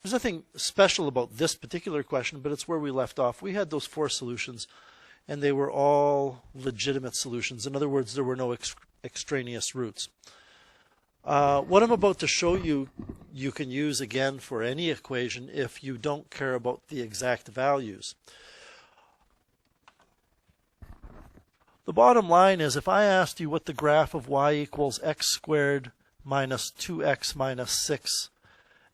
There's nothing special about this particular question, but it's where we left off. We had those 4 solutions, and they were all legitimate solutions. In other words, there were no extraneous roots. What I'm about to show you, you can use again for any equation if you don't care about the exact values. The bottom line is, if I asked you what the graph of y equals x squared minus 2x minus 6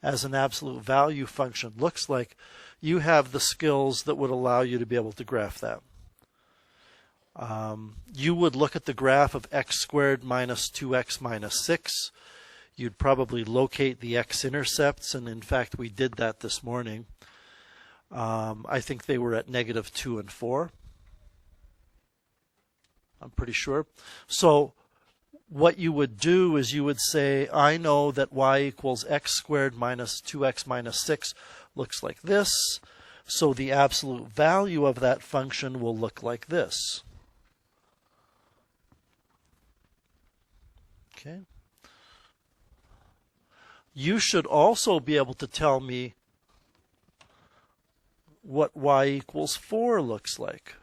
as an absolute value function looks like, you have the skills that would allow you to be able to graph that. You would look at the graph of x squared minus 2x minus 6. You'd probably locate the x-intercepts, and in fact we did that this morning. I think they were at -2 and 4. I'm pretty sure. So what you would do is you would say, I know that y equals x squared minus 2x minus 6 looks like this, so the absolute value of that function will look like this. Okay. You should also be able to tell me what y equals 4 looks like.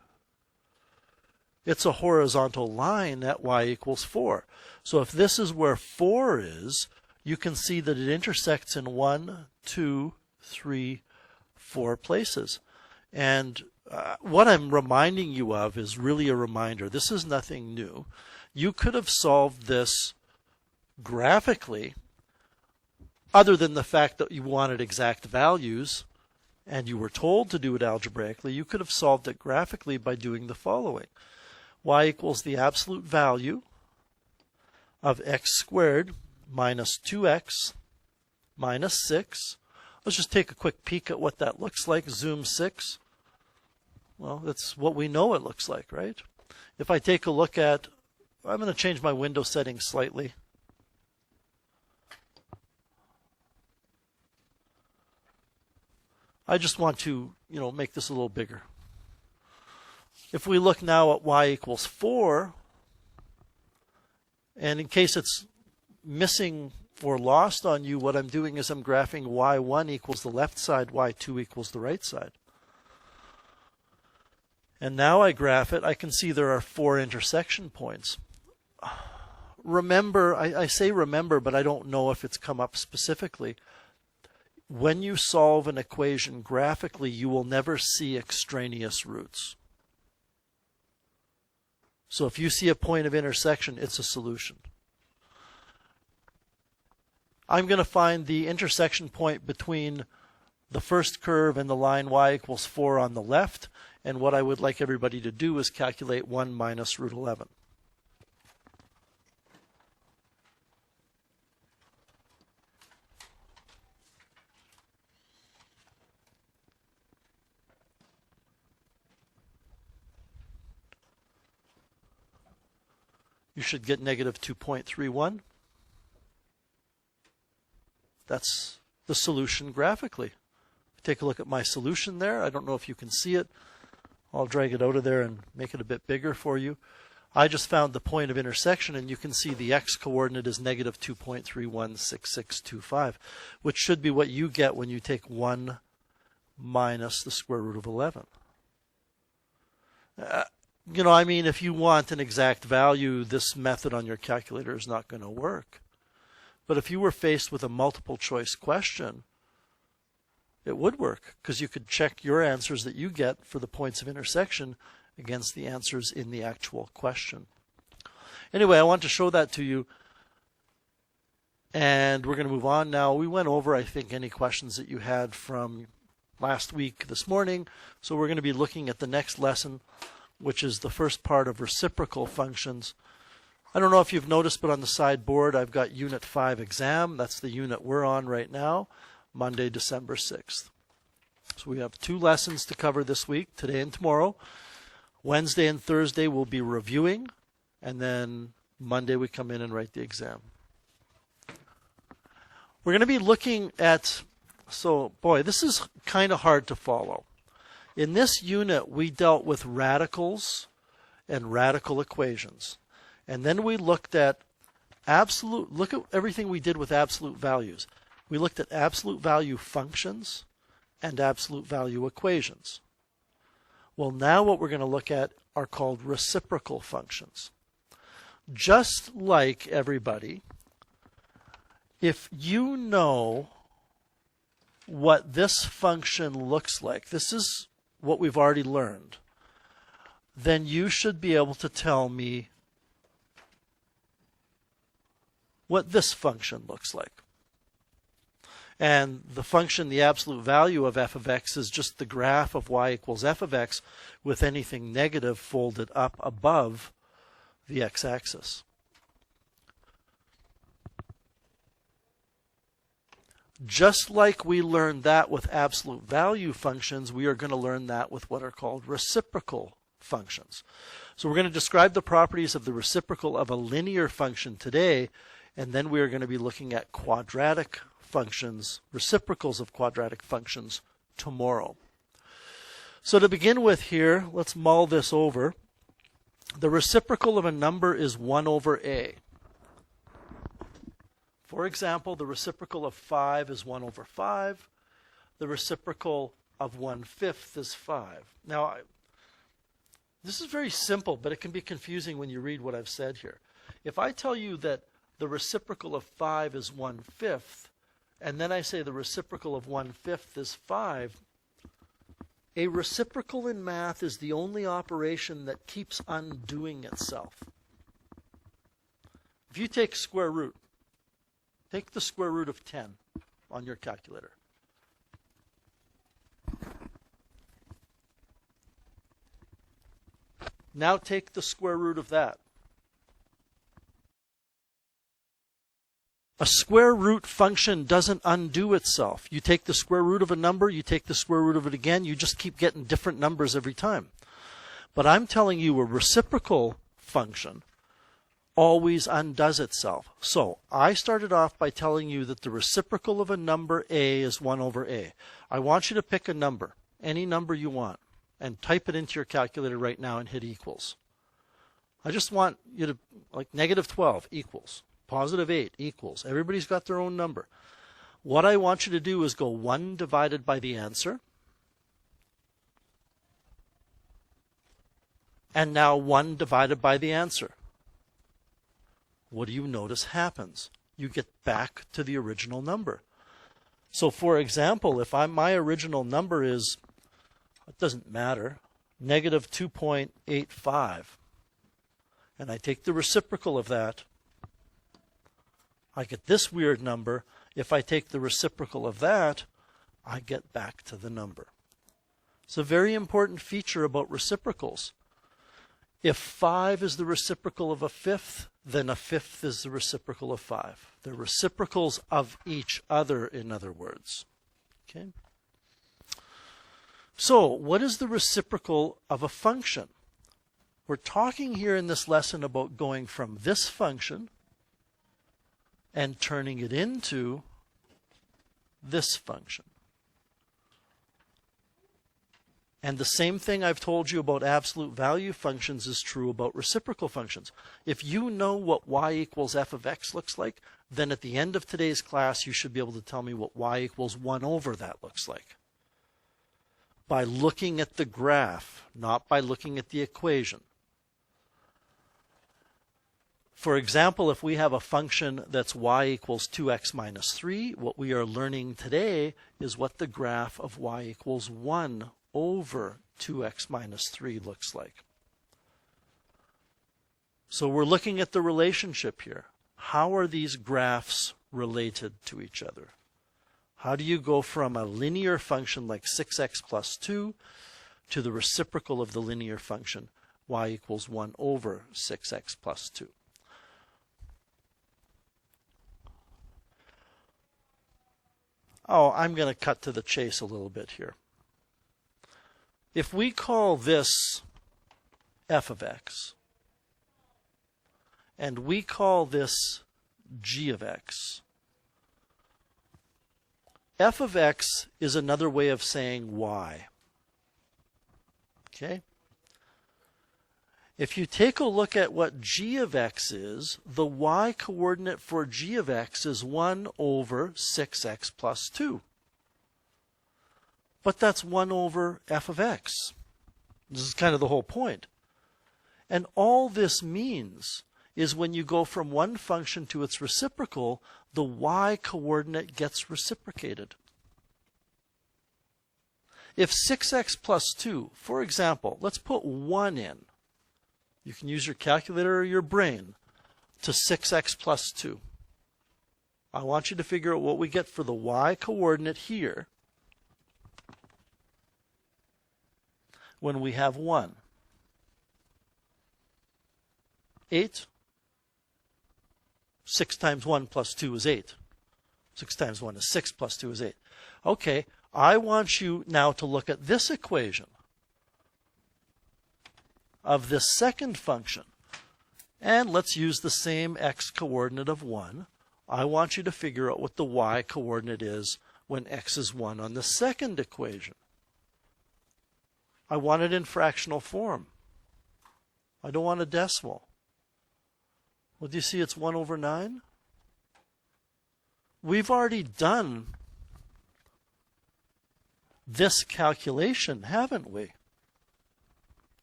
It's a horizontal line at y equals 4. So if this is where 4 is, you can see that it intersects in 1, 2, 3, 4 places. And what I'm reminding you of is really a reminder. This is nothing new. You could have solved this graphically, other than the fact that you wanted exact values and you were told to do it algebraically. You could have solved it graphically by doing the following. Y equals the absolute value of x squared minus 2x minus 6. Let's just take a quick peek at what that looks like. Zoom 6. Well, that's what we know it looks like, right? If I take a look at, I'm going to change my window settings slightly. I just want to, make this a little bigger. If we look now at y equals 4, and in case it's missing or lost on you, what I'm doing is I'm graphing y1 equals the left side, y2 equals the right side. And now I graph it, I can see there are 4 intersection points. Remember, I say remember, but I don't know if it's come up specifically. When you solve an equation graphically, you will never see extraneous roots. So if you see a point of intersection, it's a solution. I'm going to find the intersection point between the first curve and the line y equals 4 on the left, and what I would like everybody to do is calculate 1 minus root 11. You should get -2.31. That's the solution graphically. Take a look at my solution there. I don't know if you can see it. I'll drag it out of there and make it a bit bigger for you. I just found the point of intersection, and you can see the x-coordinate is -2.316625, which should be what you get when you take 1 minus the square root of 11. If you want an exact value, this method on your calculator is not going to work. But if you were faced with a multiple choice question, it would work, because you could check your answers that you get for the points of intersection against the answers in the actual question. Anyway, I want to show that to you, and we're going to move on now. We went over, I think, any questions that you had from last week this morning, so we're going to be looking at the next lesson, which is the first part of reciprocal functions. I don't know if you've noticed, but on the sideboard I've got Unit 5 exam. That's the unit we're on right now, Monday, December 6th. So we have 2 lessons to cover this week, today and tomorrow. Wednesday and Thursday we'll be reviewing, and then Monday we come in and write the exam. We're going to be looking at, this is kind of hard to follow. In this unit, we dealt with radicals and radical equations. And then we looked at look at everything we did with absolute values. We looked at absolute value functions and absolute value equations. Well, now what we're going to look at are called reciprocal functions. Just like everybody, if you know what this function looks like, this is what we've already learned, then you should be able to tell me what this function looks like. And the function, the absolute value of f of x, is just the graph of y equals f of x with anything negative folded up above the x-axis. Just like we learned that with absolute value functions, we are going to learn that with what are called reciprocal functions. So we're going to describe the properties of the reciprocal of a linear function today, and then we are going to be looking at quadratic functions, reciprocals of quadratic functions tomorrow. So to begin with here, let's mull this over. The reciprocal of a number is 1 over a. For example, the reciprocal of 5 is 1 over 5. The reciprocal of 1/5 is 5. Now, this is very simple, but it can be confusing when you read what I've said here. If I tell you that the reciprocal of 5 is 1/5, and then I say the reciprocal of 1/5 is 5, a reciprocal in math is the only operation that keeps undoing itself. If you take square root, take the square root of 10 on your calculator. Now take the square root of that. A square root function doesn't undo itself. You take the square root of a number, you take the square root of it again, you just keep getting different numbers every time. But I'm telling you a reciprocal function always undoes itself. So I started off by telling you that the reciprocal of a number a is 1 over a. I want you to pick a number, any number you want, and type it into your calculator right now and hit equals. I just want you to, like, -12 equals, +8 equals. Everybody's got their own number. What I want you to do is go 1 divided by the answer, and now 1 divided by the answer. What do you notice happens? You get back to the original number. So for example, if my original number is, it doesn't matter, -2.85, and I take the reciprocal of that, I get this weird number. If I take the reciprocal of that, I get back to the number. It's a very important feature about reciprocals. If 5 is the reciprocal of a 5th, then a 5th is the reciprocal of 5. They're reciprocals of each other, in other words. Okay? So, what is the reciprocal of a function? We're talking here in this lesson about going from this function and turning it into this function. And the same thing I've told you about absolute value functions is true about reciprocal functions. If you know what y equals f of x looks like, then at the end of today's class you should be able to tell me what y equals 1 over that looks like. By looking at the graph, not by looking at the equation. For example, if we have a function that's y equals 2x minus 3, what we are learning today is what the graph of y equals 1 over 2x minus 3 looks like. So we're looking at the relationship here. How are these graphs related to each other? How do you go from a linear function like 6x plus 2 to the reciprocal of the linear function y equals 1 over 6x plus 2? Oh, I'm going to cut to the chase a little bit here. If we call this f of x, and we call this g of x, f of x is another way of saying y. Okay? If you take a look at what g of x is, the y-coordinate for g of x is 1 over 6x plus 2. But that's 1 over f of x. This is kind of the whole point. And all this means is when you go from one function to its reciprocal, the y-coordinate gets reciprocated. If 6x plus 2, for example, let's put 1 in. You can use your calculator or your brain to 6x plus 2. I want you to figure out what we get for the y-coordinate here when we have 1. 8. 6 times 1 plus 2 is 8. 6 times 1 is 6 plus 2 is 8. Okay, I want you now to look at this equation of this second function. And let's use the same x-coordinate of 1. I want you to figure out what the y-coordinate is when x is 1 on the second equation. I want it in fractional form. I don't want a decimal. Well, do you see it's 1 over 9? We've already done this calculation, haven't we?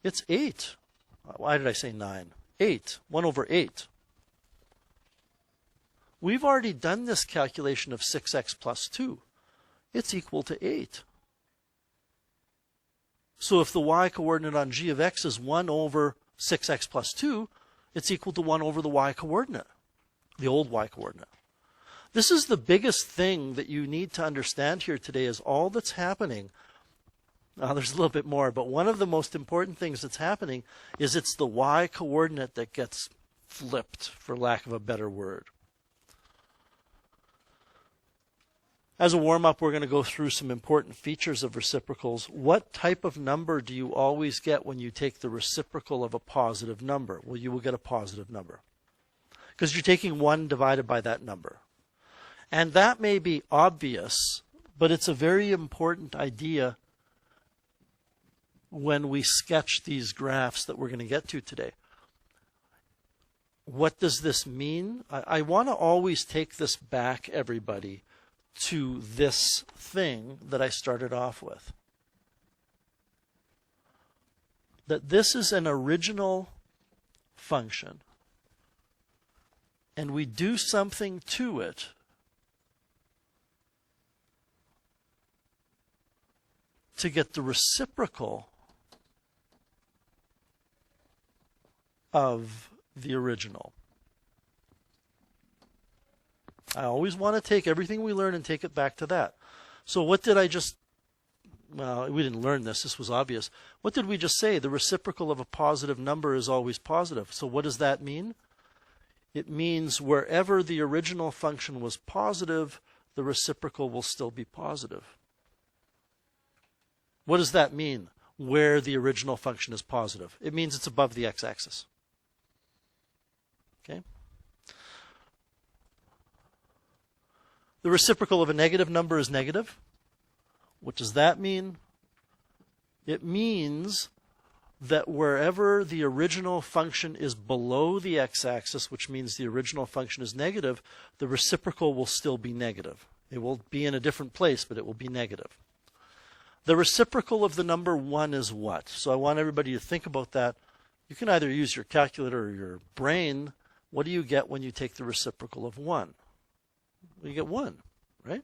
It's 8. Why did I say 9? 8. 1 over 8. We've already done this calculation of 6x plus 2. It's equal to 8. So if the y-coordinate on g of x is 1 over 6x plus 2, it's equal to 1 over the y-coordinate, the old y-coordinate. This is the biggest thing that you need to understand here today is all that's happening. Now, there's a little bit more, but one of the most important things that's happening is it's the y-coordinate that gets flipped, for lack of a better word. As a warm-up, we're going to go through some important features of reciprocals. What type of number do you always get when you take the reciprocal of a positive number? Well, you will get a positive number because you're taking 1 divided by that number. And that may be obvious, but it's a very important idea when we sketch these graphs that we're going to get to today. What does this mean? I want to always take this back, everybody, to this thing that I started off with. That this is an original function, and we do something to it to get the reciprocal of the original. I always want to take everything we learn and take it back to that. So what did I just, well, we didn't learn this. This was obvious. What did we just say? The reciprocal of a positive number is always positive. So what does that mean? It means wherever the original function was positive, the reciprocal will still be positive. What does that mean, where the original function is positive? It means it's above the x-axis. Okay? The reciprocal of a negative number is negative. What does that mean? It means that wherever the original function is below the x-axis, which means the original function is negative, the reciprocal will still be negative. It will be in a different place, but it will be negative. The reciprocal of the number 1 is what? So I want everybody to think about that. You can either use your calculator or your brain. What do you get when you take the reciprocal of 1? You get 1, right?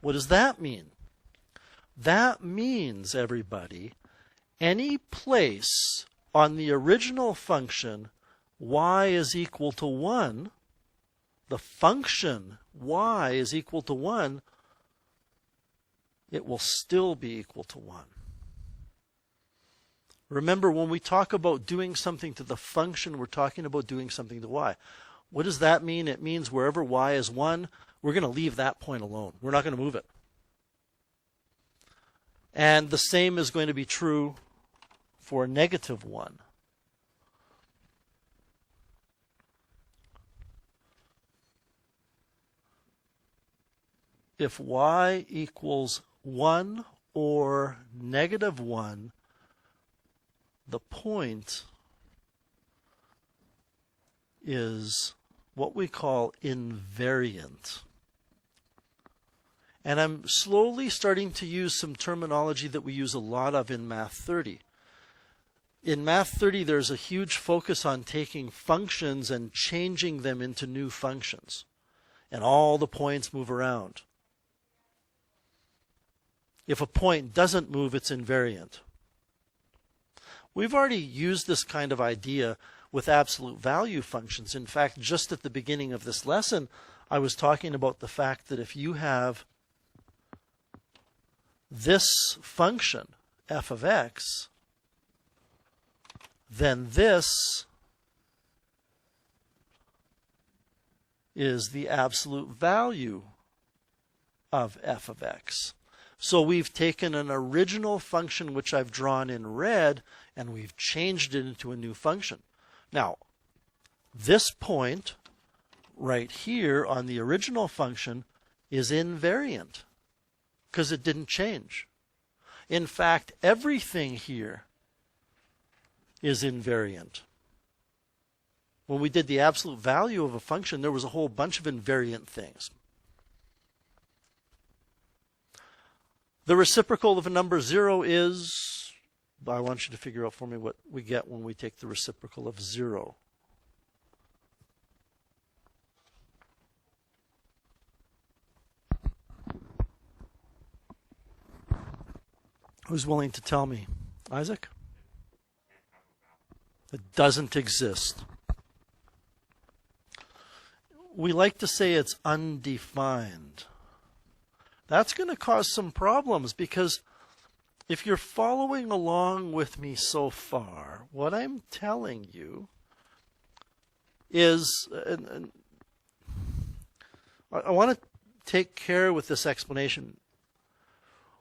What does that mean? That means, everybody, any place on the original function y is equal to 1, the function y is equal to 1, it will still be equal to 1. Remember, when we talk about doing something to the function, we're talking about doing something to y. What does that mean? It means wherever y is 1, we're going to leave that point alone. We're not going to move it. And the same is going to be true for negative 1. If y equals 1 or negative 1, the point is what we call invariant. And I'm slowly starting to use some terminology that we use a lot of in Math 30. In Math 30, there's a huge focus on taking functions and changing them into new functions. And all the points move around. If a point doesn't move, it's invariant. We've already used this kind of idea with absolute value functions. In fact, just at the beginning of this lesson, I was talking about the fact that if you have this function, f of x, then this is the absolute value of f of x. So we've taken an original function which I've drawn in red and we've changed it into a new function. Now, this point right here on the original function is invariant because it didn't change. In fact, everything here is invariant. When we did the absolute value of a function, there was a whole bunch of invariant things. The reciprocal of a number 0 is, I want you to figure out for me what we get when we take the reciprocal of 0. Who's willing to tell me? Isaac? It doesn't exist. We like to say it's undefined. That's going to cause some problems because if you're following along with me so far, what I'm telling you is, and I want to take care with this explanation.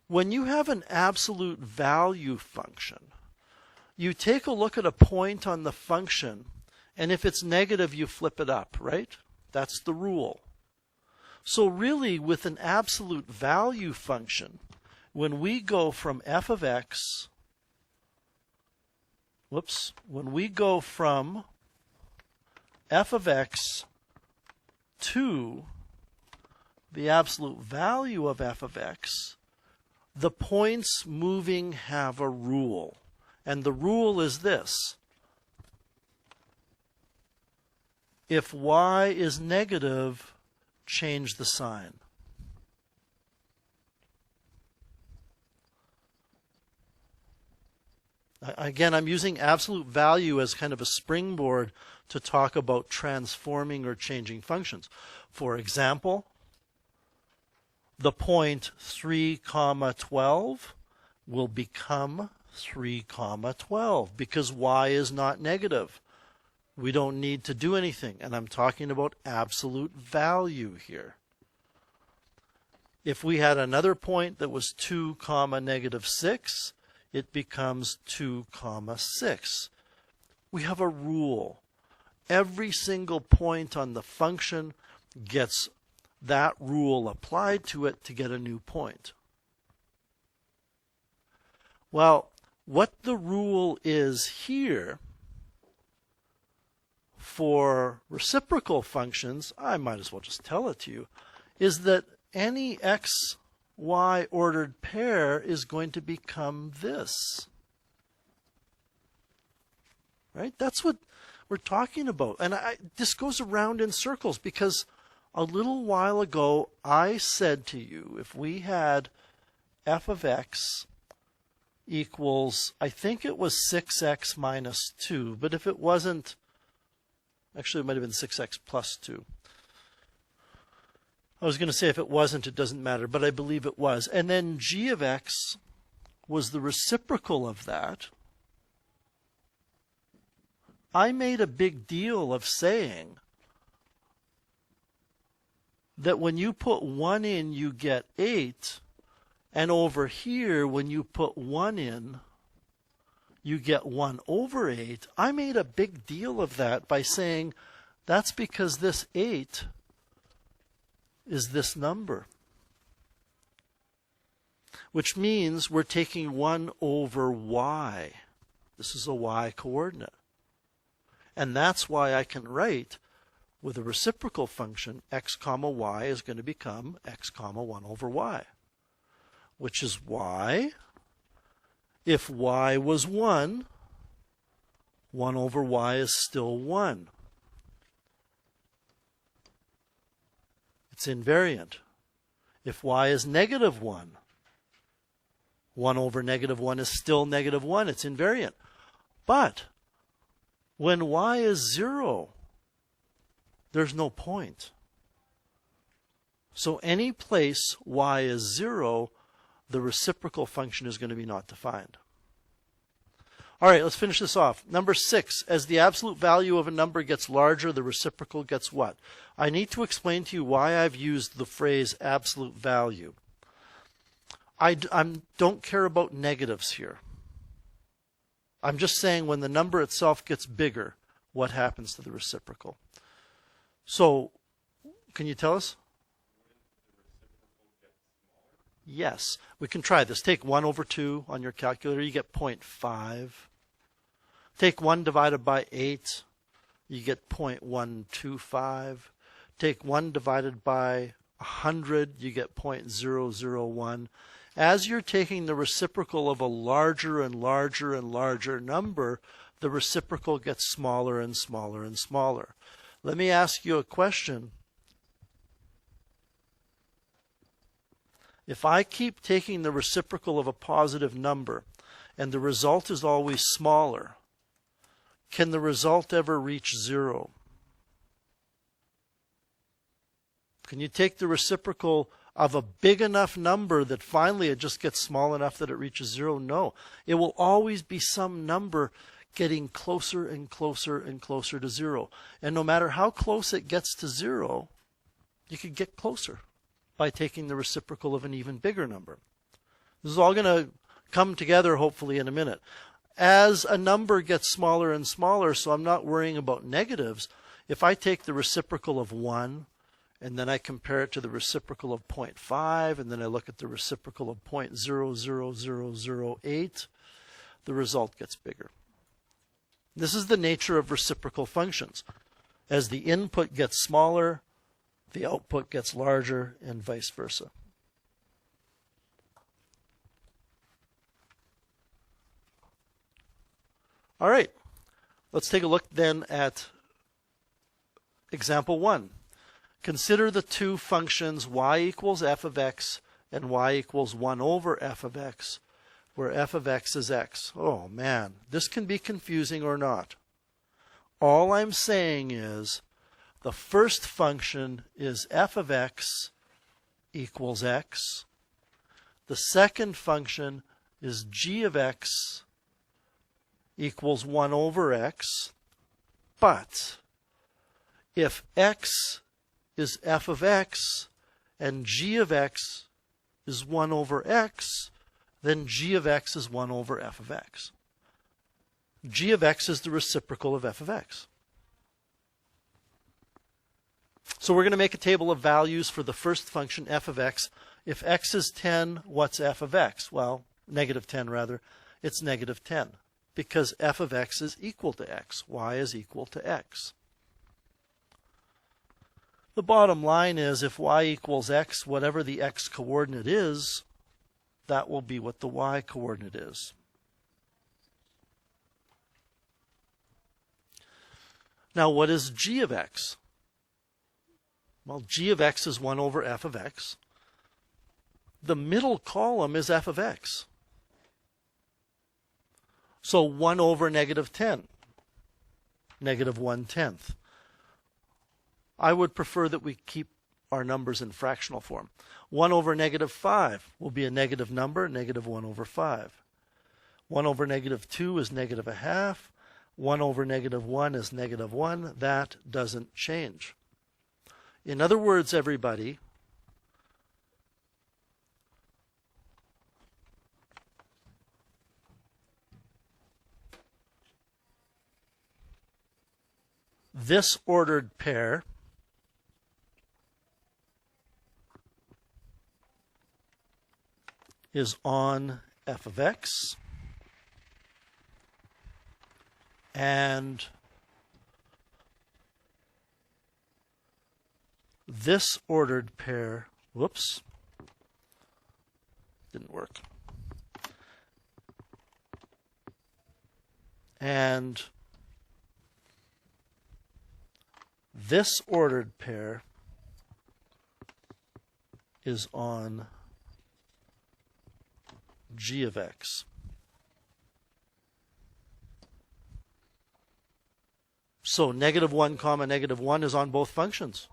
When you have an absolute value function, you take a look at a point on the function, and if it's negative, you flip it up, right? That's the rule. So really, with an absolute value function, when we go from f of x, when we go from f of x to the absolute value of f of x, the points moving have a rule. And the rule is this. If y is negative, change the sign. Again, I'm using absolute value as kind of a springboard to talk about transforming or changing functions. For example, the point 3, 12 will become 3, 12 because y is not negative. We don't need to do anything, and I'm talking about absolute value here. If we had another point that was 2, negative 6, it becomes 2, 6. We have a rule. Every single point on the function gets that rule applied to it to get a new point. Well, what the rule is here for reciprocal functions, I might as well just tell it to you, is that any x, y ordered pair is going to become this. Right? That's what we're talking about. And this goes around in circles because a little while ago I said to you, if we had f of x equals, I think it was 6x minus 2, but if it wasn't, actually it might have been 6x plus 2. I was going to say if it wasn't, it doesn't matter, but I believe it was. And then g of x was the reciprocal of that. I made a big deal of saying that when you put 1 in, you get 8. And over here, when you put 1 in, you get 1 over 8. I made a big deal of that by saying that's because this 8 is this number. Which means we're taking 1 over y. This is a y coordinate. And that's why I can write with a reciprocal function, x comma y is going to become x comma 1 over y, which is why if y was 1, 1 over y is still 1. It's invariant. If y is negative 1, 1 over negative 1 is still negative 1. It's invariant. But when y is 0, there's no point. So any place y is 0, the reciprocal function is going to be not defined. All right, let's finish this off. Number 6, as the absolute value of a number gets larger, the reciprocal gets what? I need to explain to you why I've used the phrase absolute value. I don't care about negatives here. I'm just saying when the number itself gets bigger, what happens to the reciprocal? So, can you tell us? Yes, we can try this. Take 1 over 2 on your calculator, you get 0.5. Take 1 divided by 8, you get 0.125. Take 1 divided by 100, you get 0.001. As you're taking the reciprocal of a larger and larger and larger number, the reciprocal gets smaller and smaller and smaller. Let me ask you a question. If I keep taking the reciprocal of a positive number and the result is always smaller, can the result ever reach 0? Can you take the reciprocal of a big enough number that finally it just gets small enough that it reaches 0? No. It will always be some number getting closer and closer and closer to 0. And no matter how close it gets to 0, you could get closer by taking the reciprocal of an even bigger number. This is all going to come together hopefully in a minute. As a number gets smaller and smaller, so I'm not worrying about negatives, if I take the reciprocal of 1 and then I compare it to the reciprocal of 0.5 and then I look at the reciprocal of 0.00008, the result gets bigger. This is the nature of reciprocal functions. As the input gets smaller, the output gets larger, and vice versa. All right, let's take a look then at example 1. Consider the two functions y equals f of x and y equals 1 over f of x, where f of x is x. Oh man, this can be confusing or not. All I'm saying is the first function is f of x equals x. The second function is g of x equals 1 over x. But if x is f of x and g of x is 1 over x, then g of x is 1 over f of x. G of x is the reciprocal of f of x. So we're going to make a table of values for the first function, f of x. If x is 10, what's f of x? Well, negative 10 rather. It's negative 10 because f of x is equal to x. Y is equal to x. The bottom line is if y equals x, whatever the x coordinate is, that will be what the y coordinate is. Now, what is g of x? Well, g of x is 1 over f of x. The middle column is f of x. So 1 over negative 10, negative 1/10. I would prefer that we keep our numbers in fractional form. 1 over negative 5 will be a negative number, negative 1 over 5. 1 over negative 2 is negative 1/2. 1 over negative 1 is negative 1. That doesn't change. In other words, everybody, this ordered pair is on f of x, and this ordered pair, whoops, didn't work, and this ordered pair is on g of x. So -1 comma -1 is on both functions.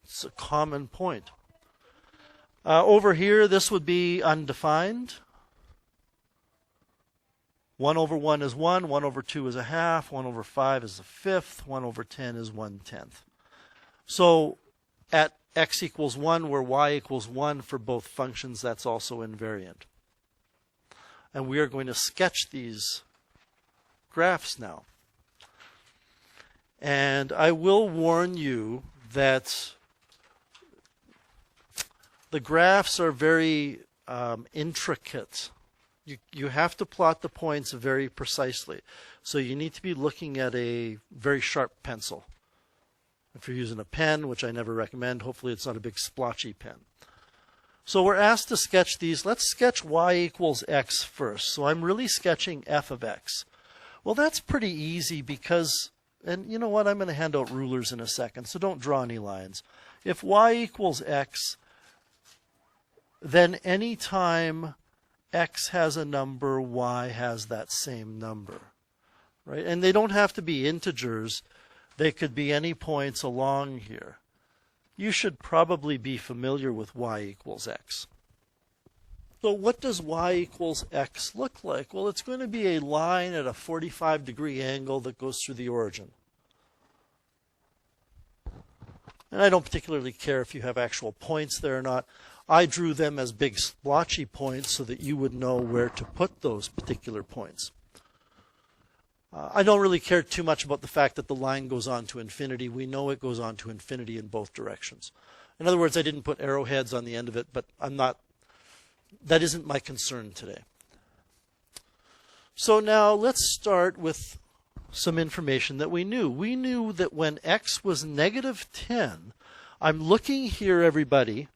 It's a common point. Over here, this would be undefined. 1 over 1 is 1, 1 over 2 is a half, 1 over 5 is a fifth, 1 over 10 is 1/10. So at x equals 1, where y equals 1 for both functions, that's also invariant. And we are going to sketch these graphs now. And I will warn you that the graphs are very intricate. You have to plot the points very precisely. So you need to be looking at a very sharp pencil. If you're using a pen, which I never recommend, hopefully it's not a big splotchy pen. So we're asked to sketch these. Let's sketch y equals x first. So I'm really sketching f of x. Well, that's pretty easy because, and you know what, I'm going to hand out rulers in a second, so don't draw any lines. If y equals x, then any time x has a number, y has that same number, right? And they don't have to be integers. They could be any points along here. You should probably be familiar with y equals x. So what does y equals x look like? Well, it's going to be a line at a 45-degree angle that goes through the origin. And I don't particularly care if you have actual points there or not. I drew them as big splotchy points so that you would know where to put those particular points. I don't really care too much about the fact that the line goes on to infinity. We know it goes on to infinity in both directions. In other words, I didn't put arrowheads on the end of it, but that isn't my concern today. So now let's start with some information that we knew. We knew that when x was -10, I'm looking here, everybody,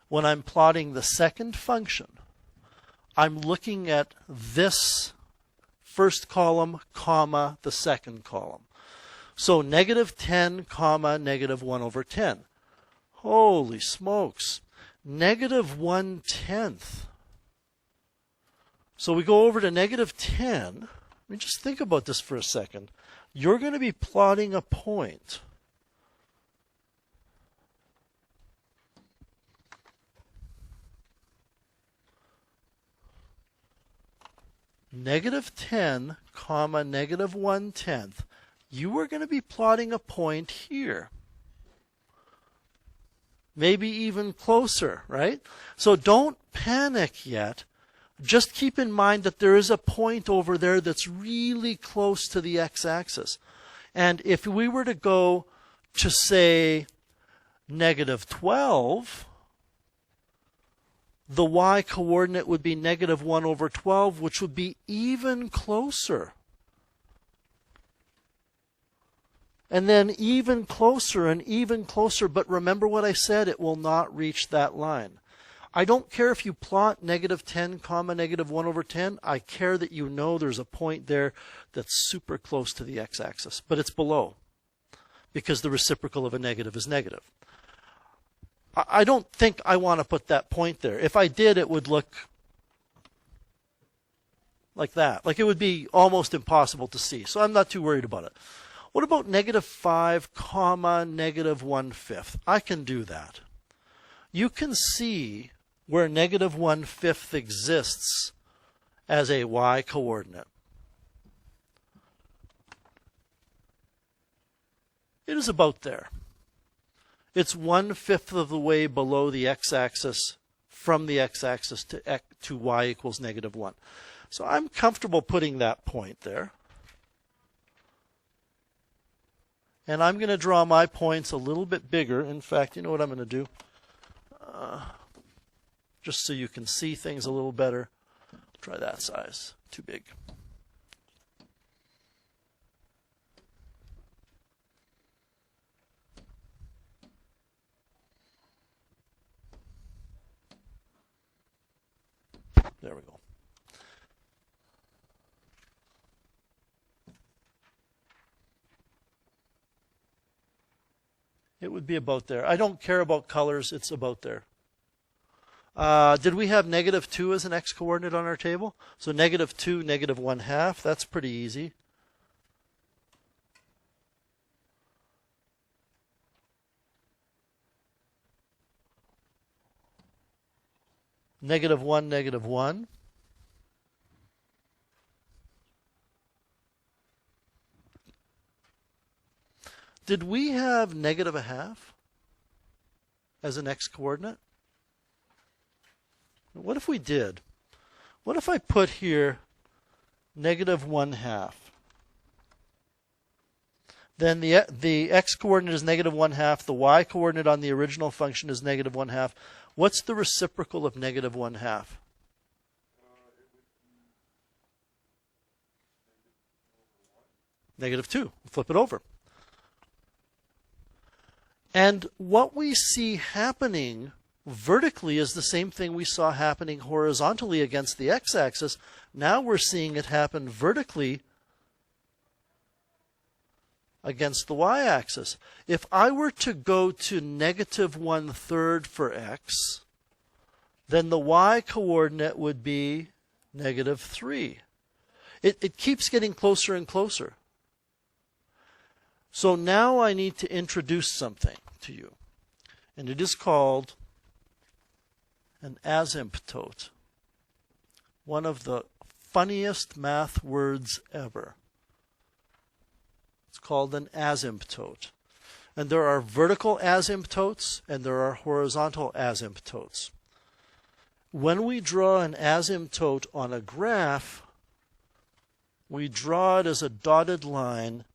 when I'm plotting the second function, I'm looking at this first column, comma, the second column. So -10, comma, -1 over 10. Holy smokes. -1/10. So we go over to -10. Let me just think about this for a second. You're going to be plotting a point. -10, comma, -1/10. You are going to be plotting a point here. Maybe even closer, right? So don't panic yet. Just keep in mind that there is a point over there that's really close to the x-axis. And if we were to go to, say, -12, the y-coordinate would be -1 over 12, which would be even closer. And then even closer and even closer. But remember what I said, it will not reach that line. I don't care if you plot -10, comma, -1 over 10. I care that you know there's a point there that's super close to the x-axis. But it's below, because the reciprocal of a negative is negative. I don't think I want to put that point there. If I did, it would look like that. Like it would be almost impossible to see. So I'm not too worried about it. What about -5, comma, -1/5? I can do that. You can see where -1/5 exists as a y-coordinate. It is about there. It's 1/5 of the way below the x-axis, from the x-axis to y equals -1. So I'm comfortable putting that point there. And I'm going to draw my points a little bit bigger. In fact, you know what I'm going to do? Just so you can see things a little better. Try that size. Too big. There we go. It would be about there. I don't care about colors. It's about there. Did we have negative 2 as an x-coordinate on our table? So negative 2, negative 1/2. That's pretty easy. Negative 1, negative 1. Did we have negative 1/2 as an x-coordinate? What if we did? What if I put here negative 1/2? Then the x-coordinate is negative 1/2. The y-coordinate on the original function is negative 1/2. What's the reciprocal of negative 1/2? Negative 2. Flip it over. And what we see happening vertically is the same thing we saw happening horizontally against the x-axis. Now we're seeing it happen vertically against the y-axis. If I were to go to negative 1/3 for x, then the y-coordinate would be negative 3. It keeps getting closer and closer. So now I need to introduce something to you, and it is called an asymptote. One of the funniest math words ever. It's called an asymptote. And there are vertical asymptotes and there are horizontal asymptotes. When we draw an asymptote on a graph, we draw it as a dotted line,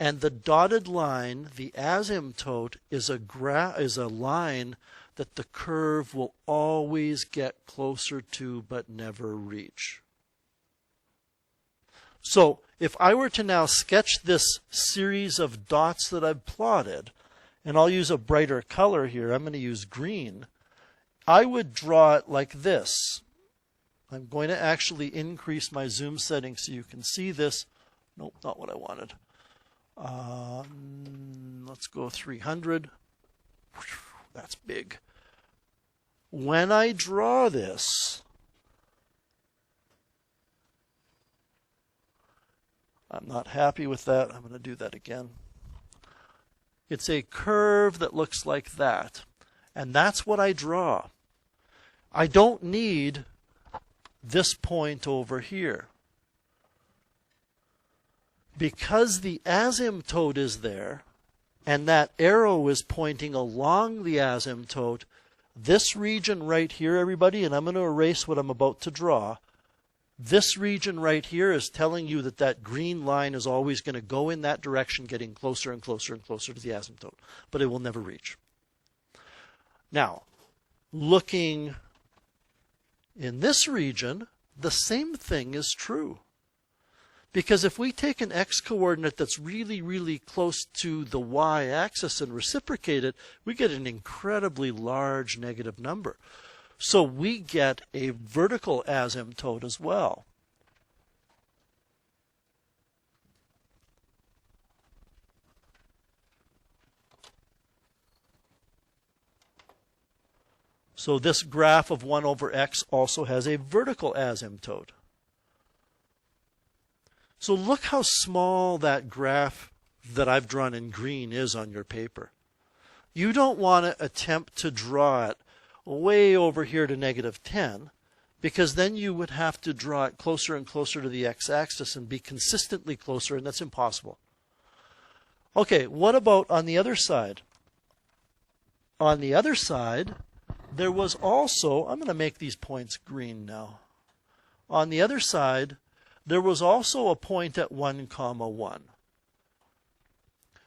and the dotted line, the asymptote, is a line that the curve will always get closer to but never reach. So if I were to now sketch this series of dots that I've plotted, and I'll use a brighter color here, I'm going to use green, I would draw it like this. I'm going to actually increase my zoom setting so you can see this. Nope, not what I wanted. Let's go 300. That's big. When I draw this, I'm not happy with that. I'm going to do that again. It's a curve that looks like that. And that's what I draw. I don't need this point over here. Because the asymptote is there, and that arrow is pointing along the asymptote, this region right here, everybody, and I'm going to erase what I'm about to draw, this region right here is telling you that that green line is always going to go in that direction, getting closer and closer and closer to the asymptote, but it will never reach. Now, looking in this region, the same thing is true. Because if we take an x-coordinate that's really, really close to the y-axis and reciprocate it, we get an incredibly large negative number. So we get a vertical asymptote as well. So this graph of 1 over x also has a vertical asymptote. So look how small that graph that I've drawn in green is on your paper. You don't want to attempt to draw it way over here to negative 10, because then you would have to draw it closer and closer to the x-axis and be consistently closer, and that's impossible. Okay, what about on the other side? On the other side, there was also, I'm going to make these points green now. On the other side, there was also a point at 1, 1.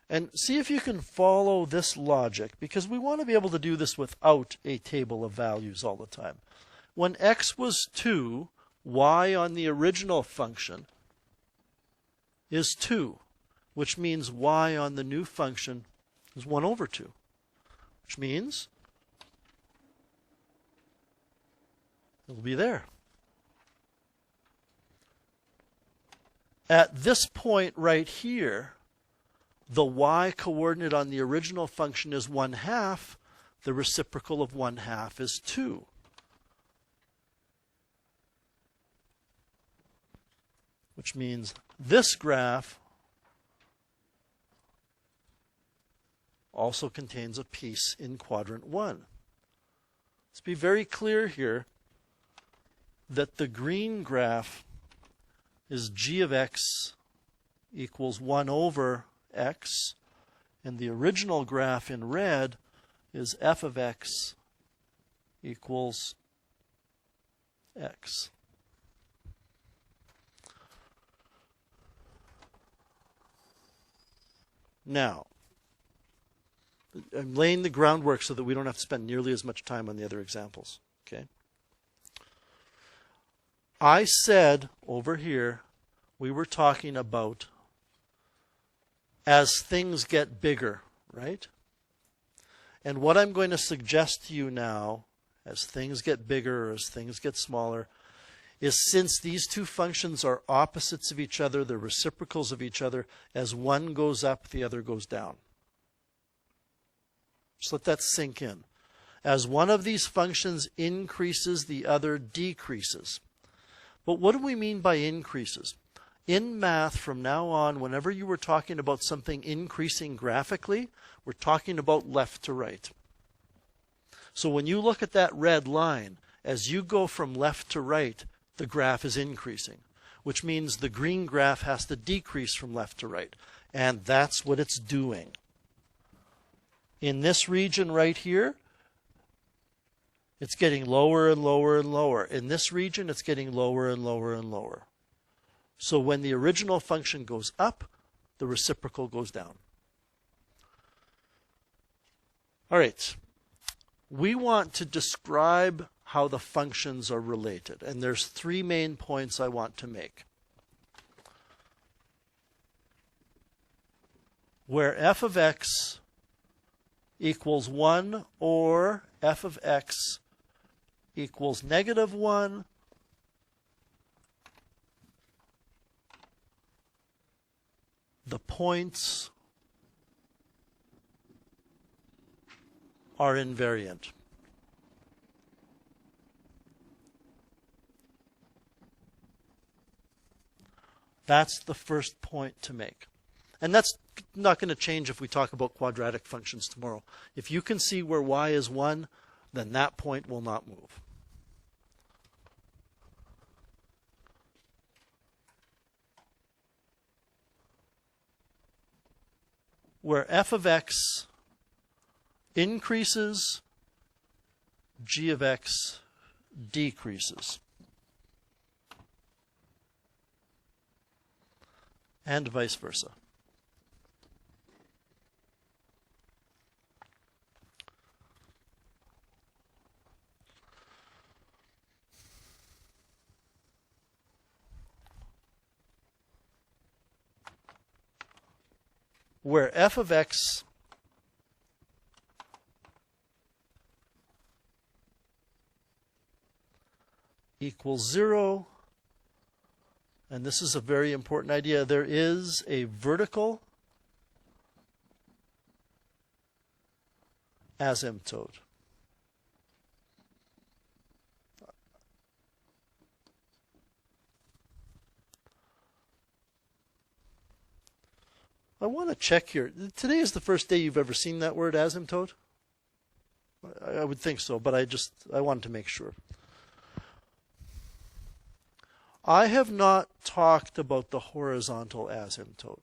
And see if you can follow this logic, because we want to be able to do this without a table of values all the time. When x was 2, y on the original function is 2, which means y on the new function is 1 over 2, which means it'll be there. At this point right here, the y coordinate on the original function is 1/2. The reciprocal of 1/2 is 2. Which means this graph also contains a piece in quadrant 1. Let's be very clear here that the green graph is g of x equals 1 over x, and the original graph in red is f of x equals x. Now, I'm laying the groundwork so that we don't have to spend nearly as much time on the other examples. Okay? I said over here we were talking about as things get bigger, right? And what I'm going to suggest to you now, as things get bigger or as things get smaller, is since these two functions are opposites of each other, they're reciprocals of each other, as one goes up, the other goes down. Just let that sink in. As one of these functions increases, the other decreases. But what do we mean by increases? In math, from now on, whenever you were talking about something increasing graphically, we're talking about left to right. So when you look at that red line, as you go from left to right, the graph is increasing, which means the green graph has to decrease from left to right. And that's what it's doing. In this region right here, it's getting lower and lower and lower. In this region, it's getting lower and lower and lower. So when the original function goes up, the reciprocal goes down. All right. We want to describe how the functions are related. And there's 3 main points I want to make. Where f of x equals 1 or f of x equals -1, the points are invariant. That's the first point to make. And that's not going to change if we talk about quadratic functions tomorrow. If you can see where y is 1, then that point will not move. Where f of x increases, g of x decreases. And vice versa. Where f of x equals 0, and this is a very important idea, there is a vertical asymptote. I want to check here. Today is the first day you've ever seen that word asymptote? I would think so, but I wanted to make sure. I have not talked about the horizontal asymptote,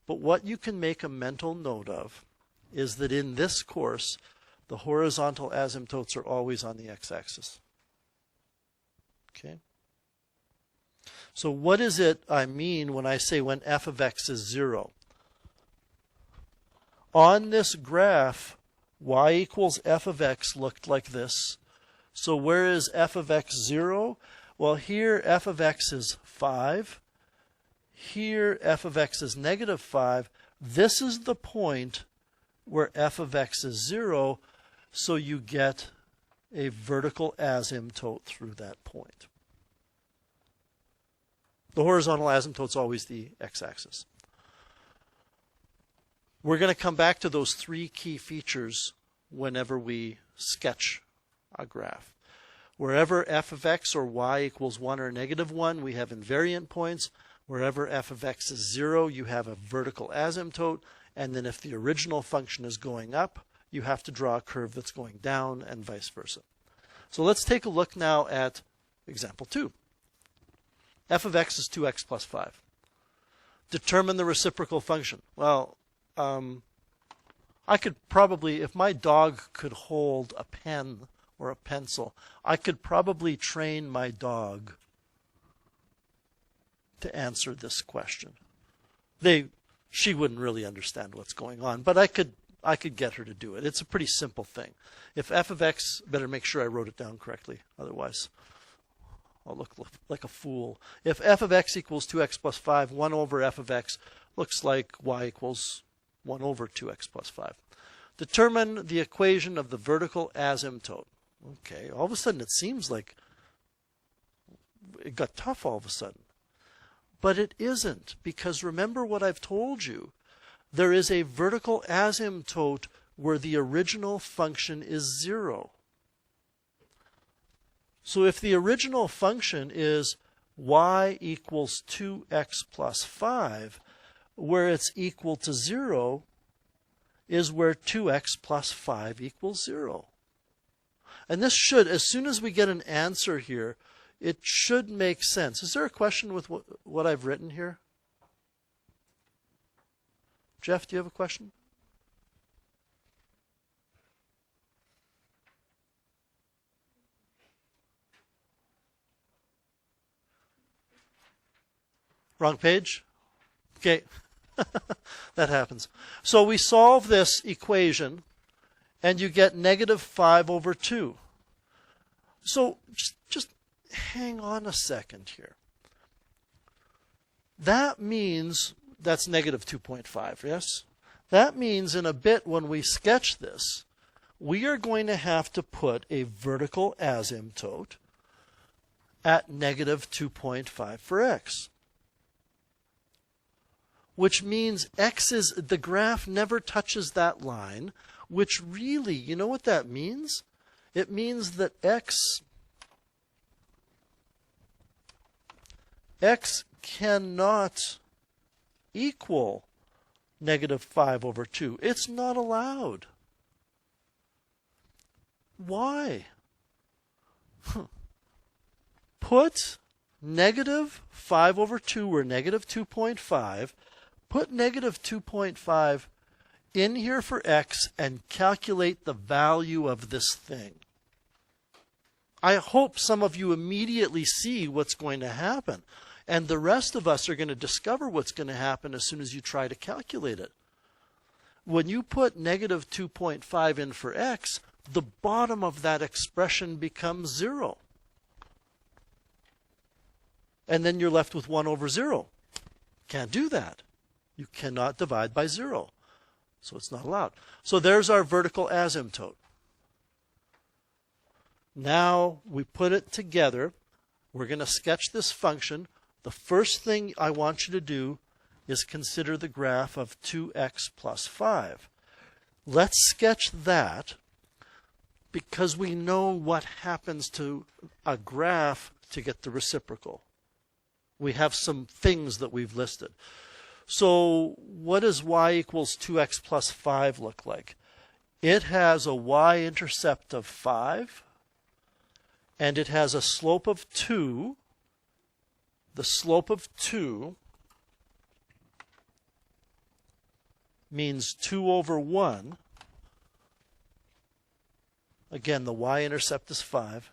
but what you can make a mental note of is that in this course, the horizontal asymptotes are always on the x-axis. Okay? So what is it I mean when I say when f of x is 0? On this graph, y equals f of x looked like this. So where is f of x 0? Well, here f of x is 5. Here f of x is -5. This is the point where f of x is 0, so you get a vertical asymptote through that point. The horizontal asymptote is always the x-axis. We're going to come back to those three key features whenever we sketch a graph. Wherever f of x or y equals 1 or negative 1, we have invariant points. Wherever f of x is 0, you have a vertical asymptote. And then if the original function is going up, you have to draw a curve that's going down and vice versa. So let's take a look now at example 2. F of x is 2x plus 5. Determine the reciprocal function. Well, I could probably, if my dog could hold a pen or a pencil, I could probably train my dog to answer this question. She wouldn't really understand what's going on, but I could get her to do it. It's a pretty simple thing. If f of x, better make sure I wrote it down correctly, otherwise I'll look like a fool. If f of x equals 2x plus 5, 1 over f of x looks like y equals 1 over 2x plus 5. Determine the equation of the vertical asymptote. Okay, all of a sudden it seems like it got tough all of a sudden. But it isn't, because remember what I've told you. There is a vertical asymptote where the original function is 0. So if the original function is y equals 2x plus 5, where it's equal to 0 is where 2x plus 5 equals 0. And this should, as soon as we get an answer here, it should make sense. Is there a question with what I've written here? Jeff, do you have a question? Wrong page? Okay. That happens. So we solve this equation, and you get negative 5 over 2. So just hang on a second here. That means that's negative 2.5, yes? That means in a bit when we sketch this, we are going to have to put a vertical asymptote at negative 2.5 for x. Which means the graph never touches that line, which really, you know what that means? It means that x cannot equal negative 5 over 2. It's not allowed. Why? Put negative 5 over 2 or negative 2.5. Put negative 2.5 in here for x and calculate the value of this thing. I hope some of you immediately see what's going to happen. And the rest of us are going to discover what's going to happen as soon as you try to calculate it. When you put negative 2.5 in for x, the bottom of that expression becomes 0. And then you're left with 1 over 0. Can't do that. You cannot divide by 0. So it's not allowed. So there's our vertical asymptote. Now we put it together. We're going to sketch this function. The first thing I want you to do is consider the graph of 2x plus 5. Let's sketch that because we know what happens to a graph to get the reciprocal. We have some things that we've listed. So what does y equals 2x plus 5 look like? It has a y-intercept of 5, and it has a slope of 2. The slope of 2 means 2 over 1. Again, the y-intercept is 5.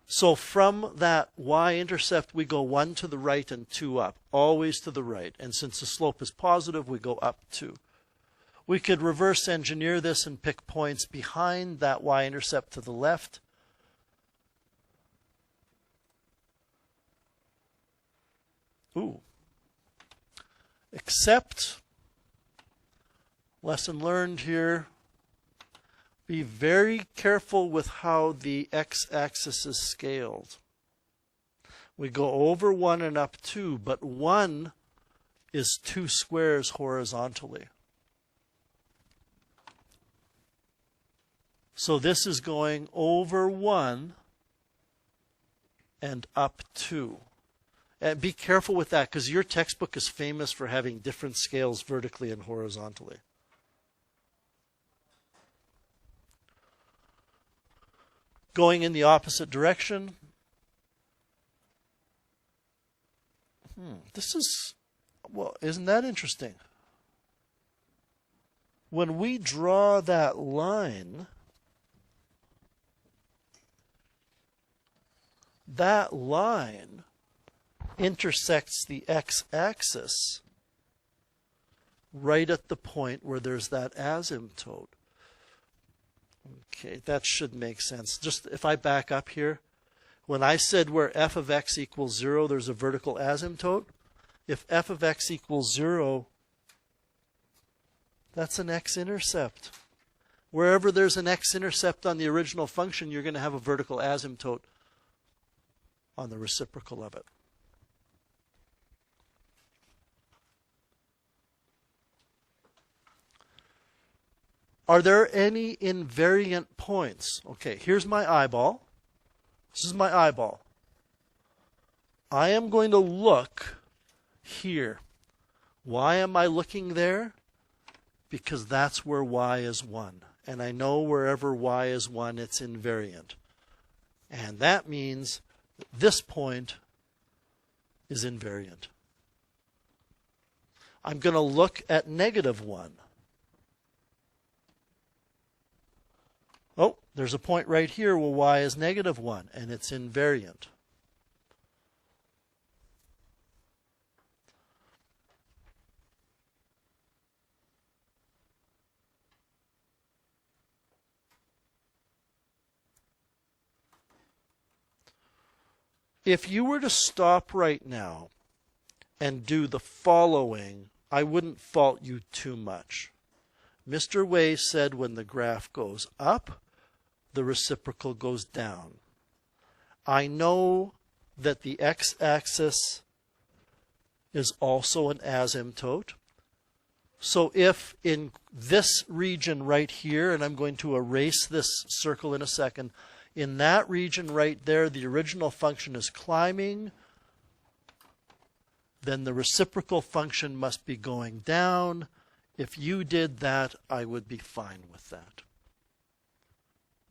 So from that y-intercept, we go 1 to the right and 2 up, always to the right. And since the slope is positive, we go up 2. We could reverse engineer this and pick points behind that y-intercept to the left. Ooh. Except, lesson learned here, be very careful with how the x-axis is scaled. We go over 1 and up 2, but 1 is 2 squares horizontally. So this is going over 1 and up 2. And be careful with that, because your textbook is famous for having different scales vertically and horizontally. Going in the opposite direction. This is, well, isn't that interesting? When we draw that line, that line intersects the x-axis right at the point where there's that asymptote. Okay, that should make sense. Just if I back up here, when I said where f of x equals 0, there's a vertical asymptote. If f of x equals 0, that's an x-intercept. Wherever there's an x-intercept on the original function, you're going to have a vertical asymptote on the reciprocal of it. Are there any invariant points? Okay, here's my eyeball. This is my eyeball. I am going to look here. Why am I looking there? Because that's where y is 1. And I know wherever y is 1, it's invariant. And that means this point is invariant. I'm going to look at -1. Oh, there's a point right here where y is -1, and it's invariant. If you were to stop right now and do the following, I wouldn't fault you too much. Mr. Way said when the graph goes up, the reciprocal goes down. I know that the x-axis is also an asymptote. So if in this region right here, and I'm going to erase this circle in a second, in that region right there, the original function is climbing, then the reciprocal function must be going down. If you did that, I would be fine with that.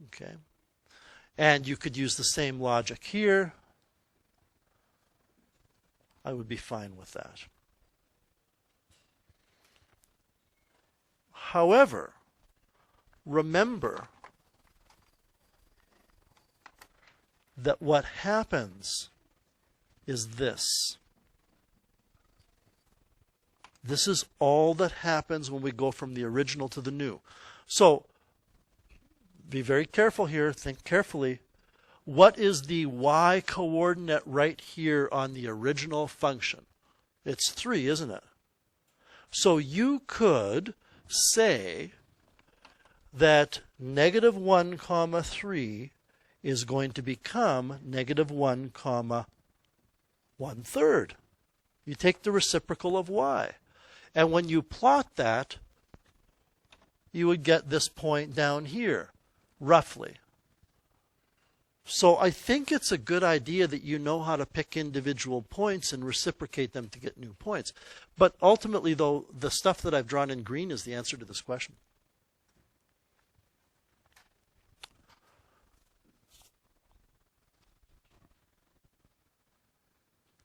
Okay? And you could use the same logic here. I would be fine with that. However, remember that what happens is this. This is all that happens when we go from the original to the new. So, be very careful here. Think carefully. What is the y coordinate right here on the original function? It's 3, isn't it? So you could say that -1, 3 is going to become -1, 1/3. You take the reciprocal of y. And when you plot that, you would get this point down here, roughly. So I think it's a good idea that you know how to pick individual points and reciprocate them to get new points. But ultimately, though, the stuff that I've drawn in green is the answer to this question.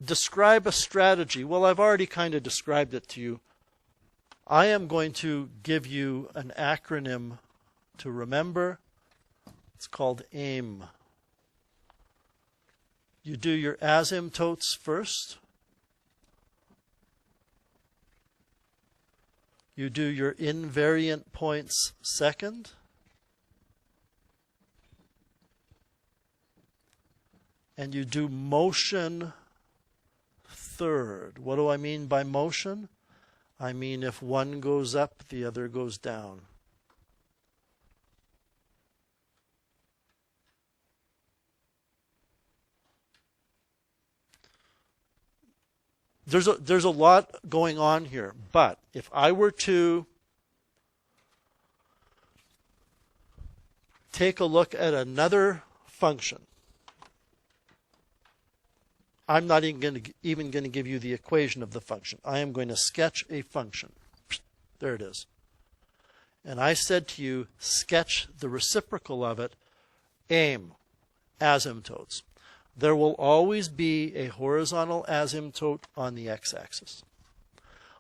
Describe a strategy. Well, I've already kind of described it to you. I am going to give you an acronym to remember. It's called AIM. You do your asymptotes first. You do your invariant points second. And you do motion third. What do I mean by motion? I mean if one goes up, the other goes down. there's a lot going on here, but if I were to take a look at another function, I'm not even going to give you the equation of the function. I am going to sketch a function. There it is. And I said to you, sketch the reciprocal of it, aim, asymptotes. There will always be a horizontal asymptote on the x-axis.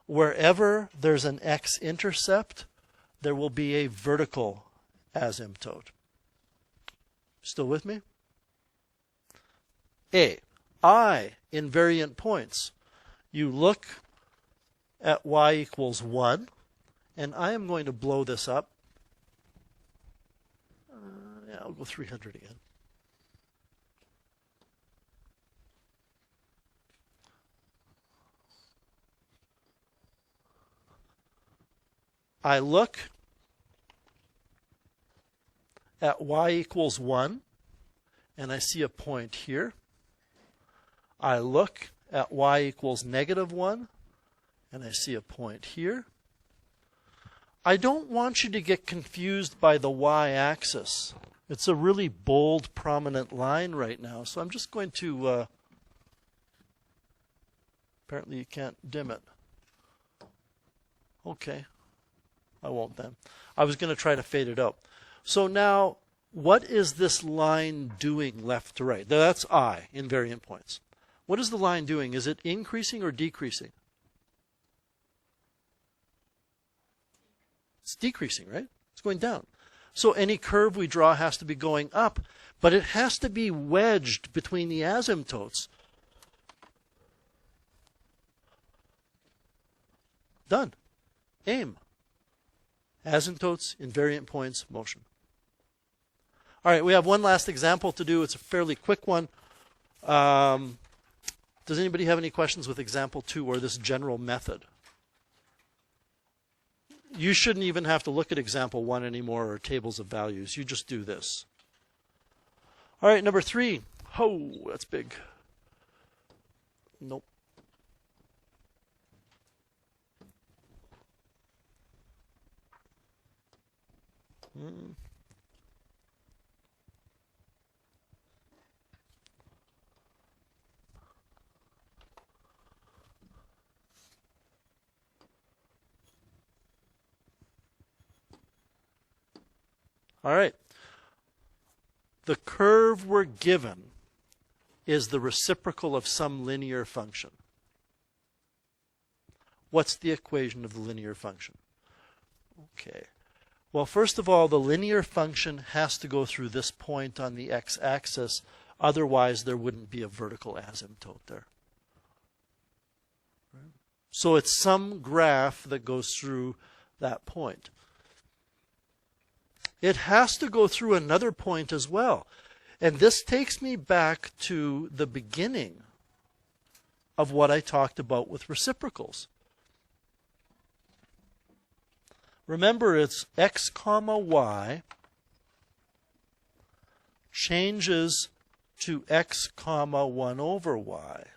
Wherever there's an x-intercept, there will be a vertical asymptote. Still with me? I, invariant points. You look at y equals 1, and I am going to blow this up. Yeah, I'll go 300 again. I look at y equals 1, and I see a point here. I look at y equals -1, and I see a point here. I don't want you to get confused by the y-axis. It's a really bold, prominent line right now, so I'm just going to... apparently you can't dim it. Okay. I won't then. I was going to try to fade it out. So now, what is this line doing left to right? That's I, invariant points. What is the line doing? Is it increasing or decreasing? It's decreasing, right? It's going down. So any curve we draw has to be going up, but it has to be wedged between the asymptotes. Done. Aim. Asymptotes, invariant points, motion. All right, we have one last example to do. It's a fairly quick one. Does anybody have any questions with example 2 or this general method? You shouldn't even have to look at example 1 anymore or tables of values. You just do this. All right, number 3. Oh, that's big. Nope. All right. The curve we're given is the reciprocal of some linear function. What's the equation of the linear function? Okay. Well, first of all, the linear function has to go through this point on the x-axis. Otherwise, there wouldn't be a vertical asymptote there. So it's some graph that goes through that point. It has to go through another point as well. And this takes me back to the beginning of what I talked about with reciprocals. Remember, it's x comma y changes to x comma 1 over y.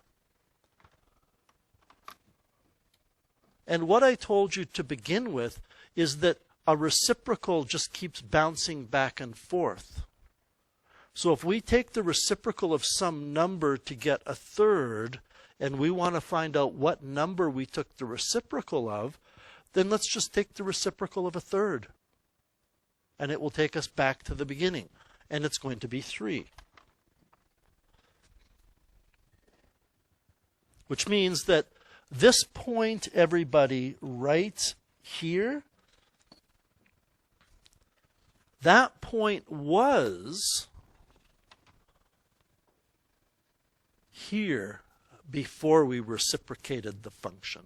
And what I told you to begin with is that a reciprocal just keeps bouncing back and forth. So if we take the reciprocal of some number to get a third, and we want to find out what number we took the reciprocal of, then let's just take the reciprocal of a third. And it will take us back to the beginning. And it's going to be 3. Which means that this point, everybody, right here, that point was here before we reciprocated the function.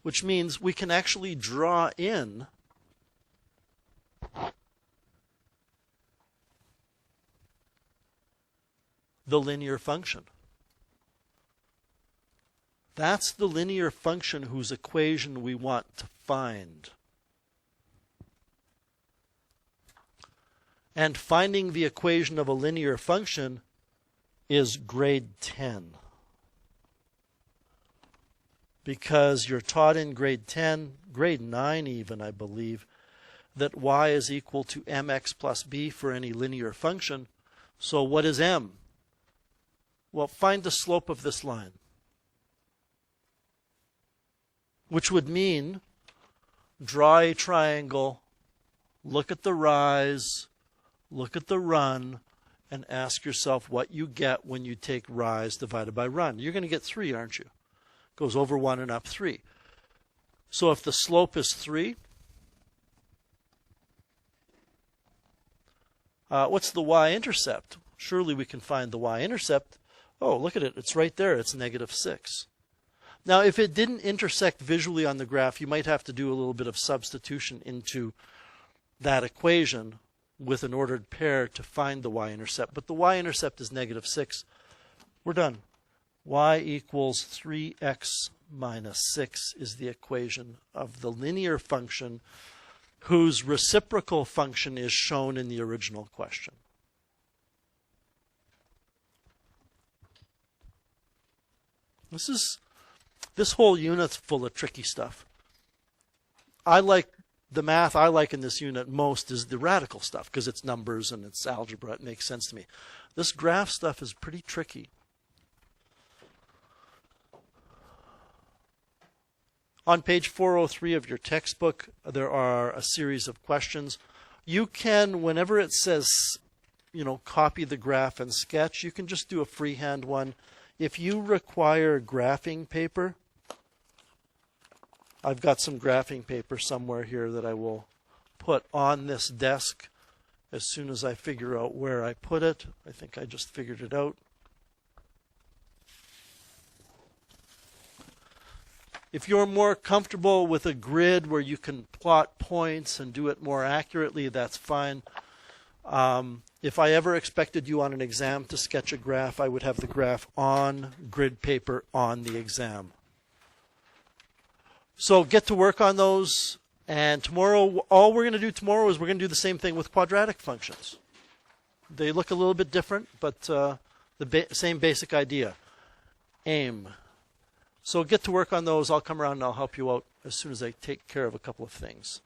Which means we can actually draw in the linear function. That's the linear function whose equation we want to find. And finding the equation of a linear function is grade 10. because you're taught in grade 10, grade 9 even, I believe, that y is equal to mx plus b for any linear function. So what is m? Well, find the slope of this line, which would mean draw a triangle, look at the rise, look at the run, and ask yourself what you get when you take rise divided by run. You're going to get 3, aren't you? Goes over 1 and up 3. So if the slope is 3, what's the y-intercept? Surely we can find the y-intercept. Oh, look at it. It's right there. It's -6. Now, if it didn't intersect visually on the graph, you might have to do a little bit of substitution into that equation with an ordered pair to find the y-intercept. But the y-intercept is -6. We're done. Y equals 3x minus 6 is the equation of the linear function whose reciprocal function is shown in the original question. This whole unit's full of tricky stuff. The math I like in this unit most is the radical stuff because it's numbers and it's algebra. It makes sense to me. This graph stuff is pretty tricky. On page 403 of your textbook, there are a series of questions. You can, whenever it says, copy the graph and sketch, you can just do a freehand one. If you require graphing paper, I've got some graphing paper somewhere here that I will put on this desk as soon as I figure out where I put it. I think I just figured it out. If you're more comfortable with a grid where you can plot points and do it more accurately, that's fine. If I ever expected you on an exam to sketch a graph, I would have the graph on grid paper on the exam. So get to work on those, and tomorrow, all we're going to do tomorrow is we're going to do the same thing with quadratic functions. They look a little bit different, but the same basic idea. Aim. So get to work on those. I'll come around and I'll help you out as soon as I take care of a couple of things.